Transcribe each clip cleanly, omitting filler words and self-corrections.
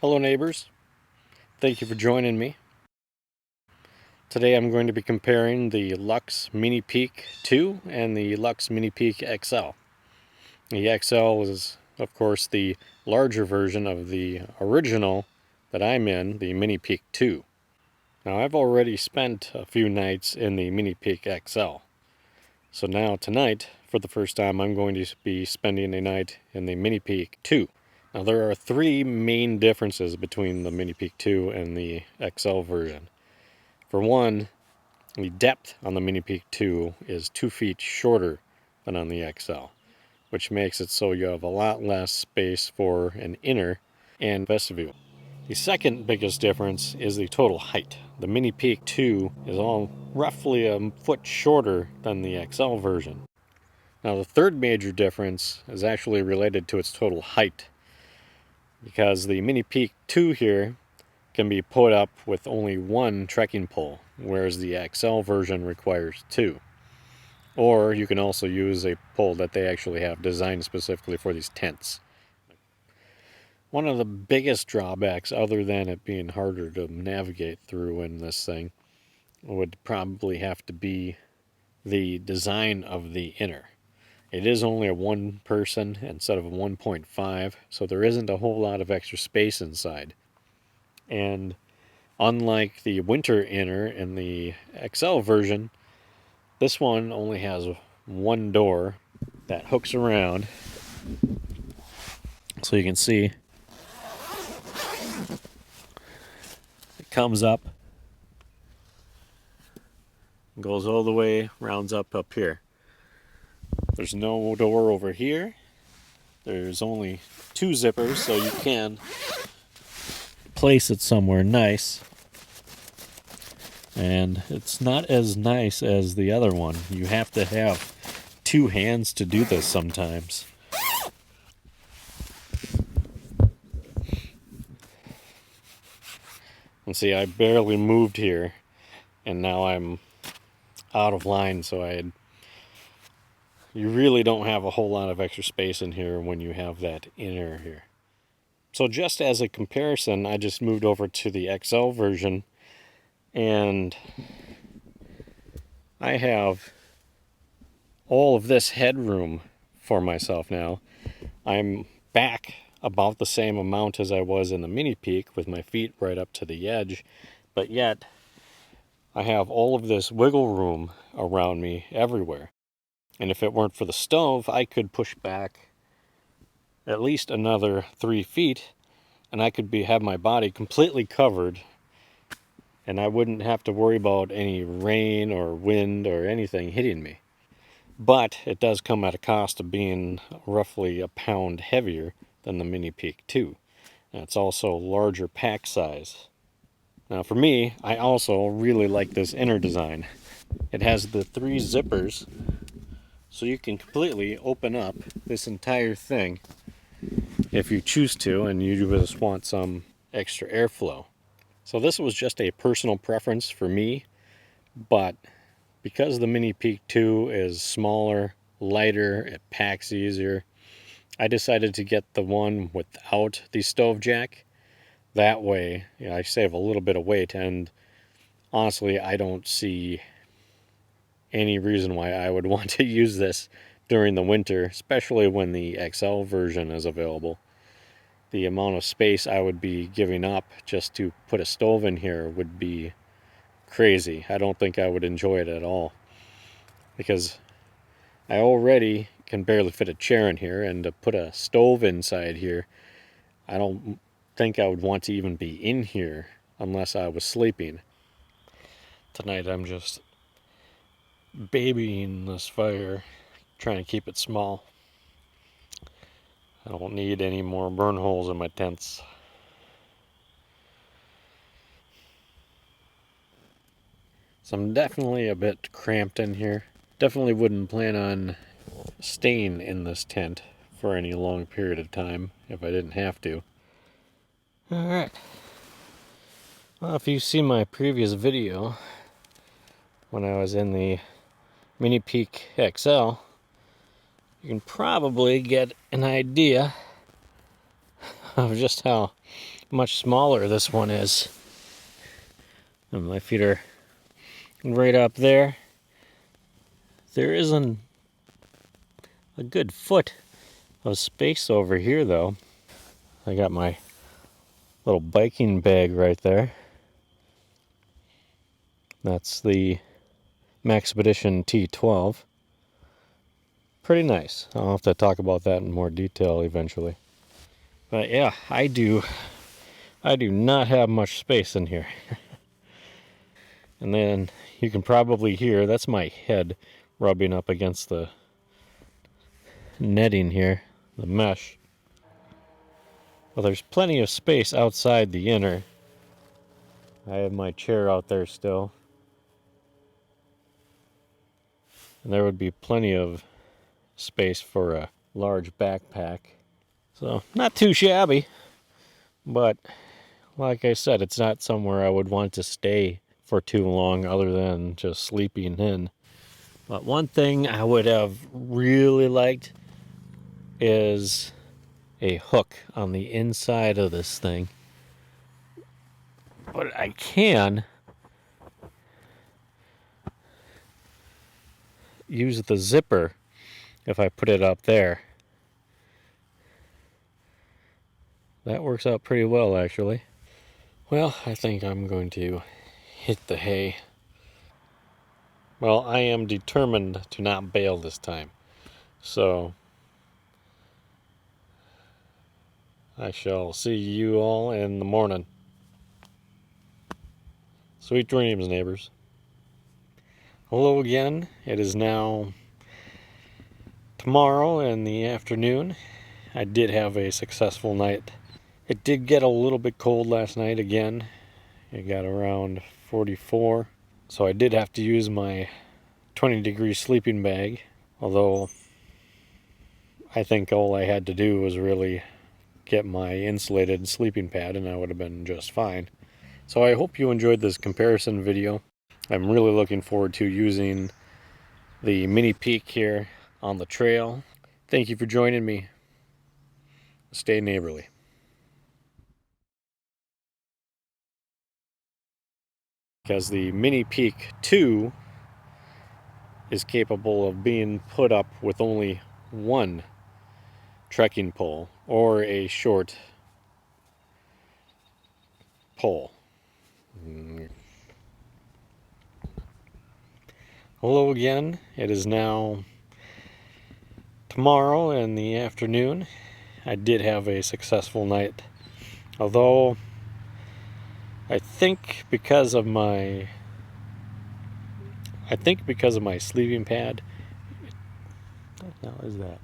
Hello neighbors, thank you for joining me. Today I'm going to be comparing the Luxe Minipeak 2 and the Luxe Minipeak XL. The XL is of course the larger version of the original that I'm in, the Minipeak 2. Now I've already spent a few nights in the Minipeak XL. So now tonight, for the first time, I'm going to be spending a night in the Minipeak 2. Now there are three main differences between the Minipeak 2 and the XL version. For one, the depth on the Minipeak 2 is 2 feet shorter than on the XL, which makes it so you have a lot less space for an inner and vestibule. The second biggest difference is the total height. The Minipeak 2 is all roughly a foot shorter than the XL version. Now the third major difference is actually related to its total height, because the Minipeak 2 here can be put up with only one trekking pole, whereas the XL version requires 2. Or you can also use a pole that they actually have designed specifically for these tents. One of the biggest drawbacks, other than it being harder to navigate through in this thing, would probably have to be the design of the inner. It is only a 1 person instead of a 1.5, so there isn't a whole lot of extra space inside. And unlike the winter inner in the XL version, this one only has one door that hooks around. So you can see it comes up, goes all the way, rounds up here. There's no door over here. There's only 2 zippers, so you can place it somewhere nice. And it's not as nice as the other one. You have to have 2 hands to do this sometimes. And see, I barely moved here, and now I'm out of line, so you really don't have a whole lot of extra space in here when you have that inner here. So just as a comparison, I just moved over to the XL version, and I have all of this headroom for myself now. I'm back about the same amount as I was in the Minipeak with my feet right up to the edge, but yet I have all of this wiggle room around me everywhere. And if it weren't for the stove, I could push back at least another 3 feet, and I could have my body completely covered, and I wouldn't have to worry about any rain or wind or anything hitting me. But it does come at a cost of being roughly a pound heavier than the Minipeak 2. And it's also larger pack size. Now for me, I also really like this inner design. It has the 3 zippers, so you can completely open up this entire thing if you choose to and you just want some extra airflow. So this was just a personal preference for me, but because the Minipeak 2 is smaller, lighter, it packs easier, I decided to get the one without the stove jack. That way, I save a little bit of weight, and honestly, I don't see any reason why I would want to use this during the winter, especially when the XL version is available. The amount of space I would be giving up just to put a stove in here would be crazy. I don't think I would enjoy it at all, because I already can barely fit a chair in here, and to put a stove inside here, I don't think I would want to even be in here unless I was sleeping. Tonight I'm just babying this fire, trying to keep it small. I don't need any more burn holes in my tents. So I'm definitely a bit cramped in here. Definitely wouldn't plan on staying in this tent for any long period of time if I didn't have to. Alright. Well, if you see my previous video when I was in the Minipeak XL, you can probably get an idea of just how much smaller this one is. And my feet are right up there. There isn't a good foot of space over here though. I got my little biking bag right there. That's the Maxpedition T12. Pretty nice. I'll have to talk about that in more detail eventually. But yeah, I do not have much space in here. And then you can probably hear, that's my head rubbing up against the netting here, the mesh. Well, there's plenty of space outside the inner. I have my chair out there still. And there would be plenty of space for a large backpack. So, not too shabby. But, like I said, it's not somewhere I would want to stay for too long other than just sleeping in. But one thing I would have really liked is a hook on the inside of this thing. But I can use the zipper if I put it up there. That works out pretty well, actually. Well, I think I'm going to hit the hay. Well, I am determined to not bail this time. So, I shall see you all in the morning. Sweet dreams, neighbors. Hello again. It is now tomorrow in the afternoon. I did have a successful night. It did get a little bit cold last night again. It got around 44. So I did have to use my 20-degree sleeping bag. Although I think all I had to do was really get my insulated sleeping pad and I would have been just fine. So I hope you enjoyed this comparison video. I'm really looking forward to using the Minipeak here on the trail. Thank you for joining me. Stay neighborly. Because the Minipeak 2 is capable of being put up with only one trekking pole or a short pole. Hello again. It is now tomorrow in the afternoon. I did have a successful night. Although I think because of my sleeping pad. What the hell is that?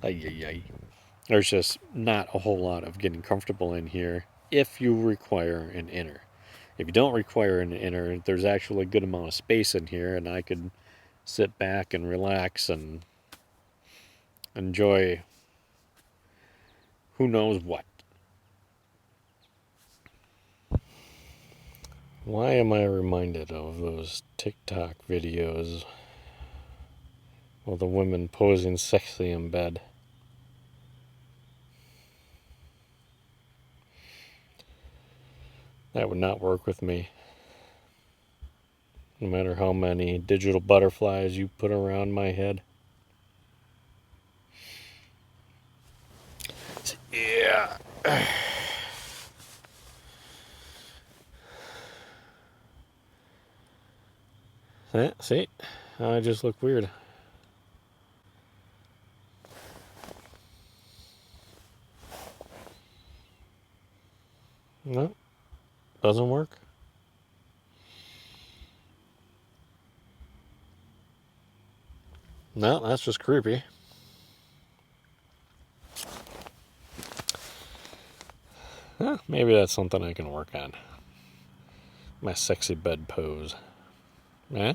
Ay. There's just not a whole lot of getting comfortable in here if you require an inner. If you don't require an inner, there's actually a good amount of space in here and I could sit back and relax and enjoy who knows what. Why am I reminded of those TikTok videos of the women posing sexy in bed? That would not work with me. No matter how many digital butterflies you put around my head. Yeah. See? I just look weird. No, doesn't work. No, that's just creepy. Maybe that's something I can work on. My sexy bed pose. Eh?